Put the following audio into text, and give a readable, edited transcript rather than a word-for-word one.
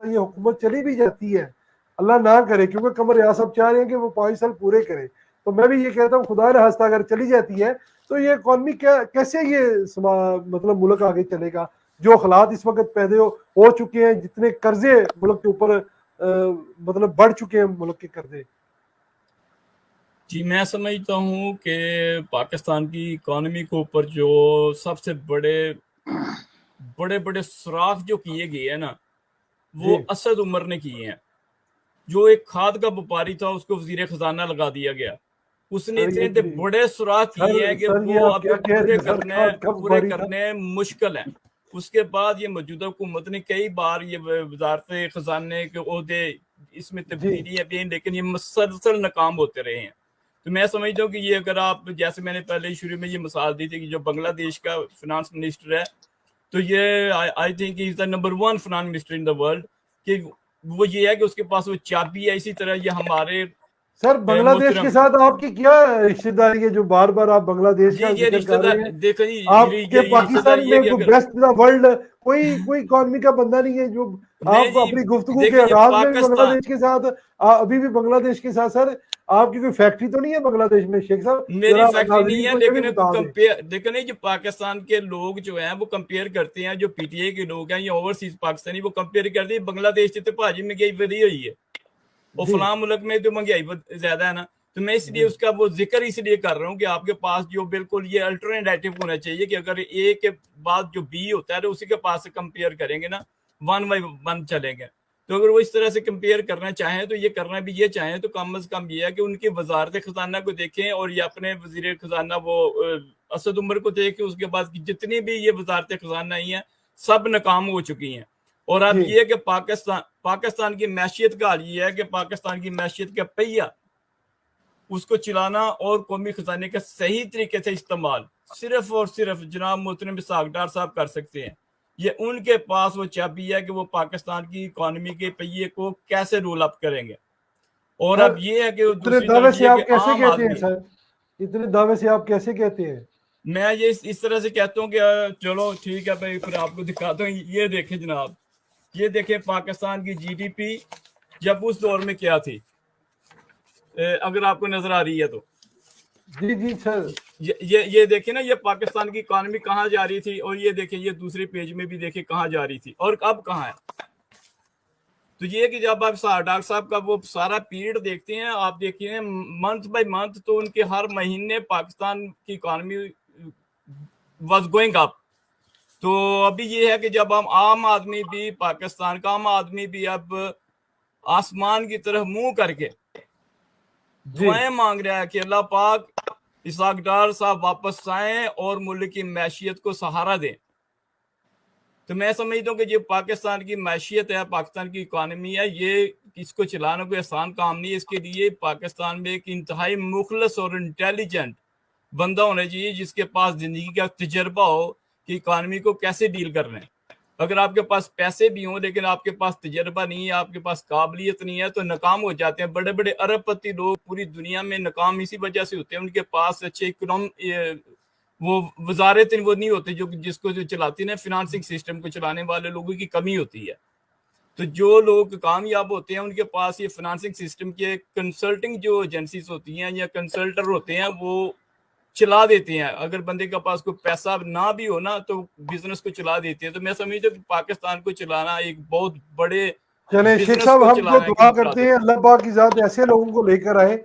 ये हुकूमत चली भी जाती है, अल्लाह ना करे, क्योंकि कमर रियाज साहब चाह रहे हैं कि वो 5 साल पूरे करे, तो मैं भी ये कहता हूँ खुदा न खास्ता अगर चली जाती है तो ये इकॉनमी कैसे ये मतलब मुल्क आगे चलेगा। जो हालात इस वक्त पैदा हो चुके हैं, जितने कर्जे मुल्क के ऊपर मतलब बढ़ चुके हैं मुल्क के कर्जे। जी मैं समझता हूँ कि पाकिस्तान की इकॉनमी के ऊपर जो सबसे बड़े बड़े बड़े सुराख जो किए गए हैं ना, वो असद उमर ने किए हैं। जो एक खाद का व्यापारी था उसको वजीर खजाना लगा दिया गया, उसने इतने बड़े सुराख किए हैं कि वो अब पूरे करने मुश्किल है। उसके बाद ये मौजूदा हुकूमत ने कई बार ये वजारत खजाने के ओहदे इसमें तब्दीली है, लेकिन ये मुसलसल नाकाम होते रहे हैं। तो मैं समझता हूँ कि ये अगर आप, जैसे मैंने पहले शुरू में ये मिसाल दी थी कि जो बांग्लादेश का फिनांस मिनिस्टर है, तो ये I think is the number 1 finance minister in the world, कि वो ये है कि उसके पास वो चाबी है। इसी तरह ये हमारे सर बांग्लादेश के साथ आपकी क्या रिश्तेदारी है जो बार बार आप बांग्लादेश का जिक्र कर रहे हैं? देखिए आपके पाकिस्तान में बेस्ट वर्ल्ड कोई इकॉनमी का बंदा नहीं है जो आप अपनी गुफ्तगू के आगाज में भी बांग्लादेश के साथ, अभी भी बांग्लादेश के साथ, सर आपकी कोई फैक्ट्री तो नहीं है बांग्लादेश में शेख साहब? मेरी फैक्ट्री नहीं है, लेकिन कंपेयर देखो जो पाकिस्तान के लोग जो हैं वो कंपेयर करते हैं, जो पीटीआई के लोग हैं या ओवरसीज पाकिस्तानी, वो कंपेयर करते हैं बांग्लादेश से तो भाजी महंगाई बढ़ी हुई है और फलां मुल्क में तो महंगाई ज्यादा है ना। तो मैं इसलिए उसका वो जिक्र इसलिए कर रहा हूँ कि आपके पास जो बिल्कुल ये अल्टरनेटिव होना चाहिए कि अगर ए के बाद जो बी होता है तो उसी के पास से कंपेयर करेंगे ना, 1 बाय 1 चलेंगे। तो अगर वो इस तरह से कंपेयर करना चाहें तो ये करना भी ये चाहें तो कम से कम ये है कि उनकी वजारत खजाना को देखें और ये अपने वजीर खजाना वो असद उमर को देखें। उसके बाद जितनी भी ये वजारत खजाना आई है सब नाकाम हो चुकी हैं। और अब ये कि पाकिस्तान की मैशियत का हाल ये है कि पाकिस्तान की मैशियत का पहिया उसको चलाना और कौमी खजाने का सही तरीके से इस्तेमाल सिर्फ और सिर्फ जनाब मोहतरम इसहाक डार साहब कर सकते हैं। ये उनके पास वो चाबी है कि वो पाकिस्तान की इकॉनमी के पहिए को कैसे रोल अप करेंगे। और अब ये है कि इतने दावे से आप कैसे कहते हैं सर? इतने दावे से आप कैसे कहते हैं? मैं ये इस तरह से कहता हूँ कि चलो ठीक है भाई, फिर आपको दिखाता हूँ। ये देखें जनाब, ये देखें पाकिस्तान की जीडीपी जब उस दौर में क्या थी, अगर आपको नजर आ रही है तो। जी जी सर, ये देखें ना, ये पाकिस्तान की इकॉनमी कहाँ जा रही थी, और ये देखें ये दूसरे पेज में भी देखें कहाँ जा रही थी और अब कहाँ है। तो ये कि जब आप डॉक्टर साहब का वो सारा पीरियड देखते हैं, आप देखिए मंथ बाय मंथ, तो उनके हर महीने पाकिस्तान की इकॉनमी वाज गोइंग अप। तो अभी ये है कि जब हम आम आदमी भी, पाकिस्तान का आम आदमी भी अब आसमान की तरफ मुंह करके दुआएं मांग रहा है कि अल्लाह पाक इसहाक डार साहब वापस आए और मुल्क की मैशियत को सहारा दें। तो मैं समझता हूँ कि जो पाकिस्तान की मैशियत है, पाकिस्तान की इकॉनमी है, ये इसको चलाना कोई आसान काम नहीं है। इसके लिए पाकिस्तान में एक इंतहाई मुखलस और इंटेलिजेंट बंदा होना चाहिए जिसके पास जिंदगी का तजर्बा हो कि इकॉनमी को कैसे डील करना है। अगर आपके पास पैसे भी हों लेकिन आपके पास तजर्बा नहीं है, आपके पास काबिलियत नहीं है, तो नाकाम हो जाते हैं। बड़े बड़े अरबपति लोग पूरी दुनिया में नाकाम इसी वजह से होते हैं, उनके पास अच्छे वो वजारत वो नहीं होती जो जिसको जो चलाती है, फिनांसिंग सिस्टम को चलाने वाले लोगों की कमी होती है। तो जो लोग कामयाब होते हैं उनके पास ये फिनांसिंग सिस्टम के कंसल्टिंग जो एजेंसीज होती हैं या कंसल्टर होते हैं वो चला देते हैं। अगर बंदे के पास कोई पैसा ना भी हो ना तो बिजनेस को चला देते हैं। तो मैं समझता हूँ कि पाकिस्तान को चलाना एक बहुत बड़े चले शेख साहब, हम तो दुआ करते हैं अल्लाह पाक की जात ऐसे लोगों को लेकर आए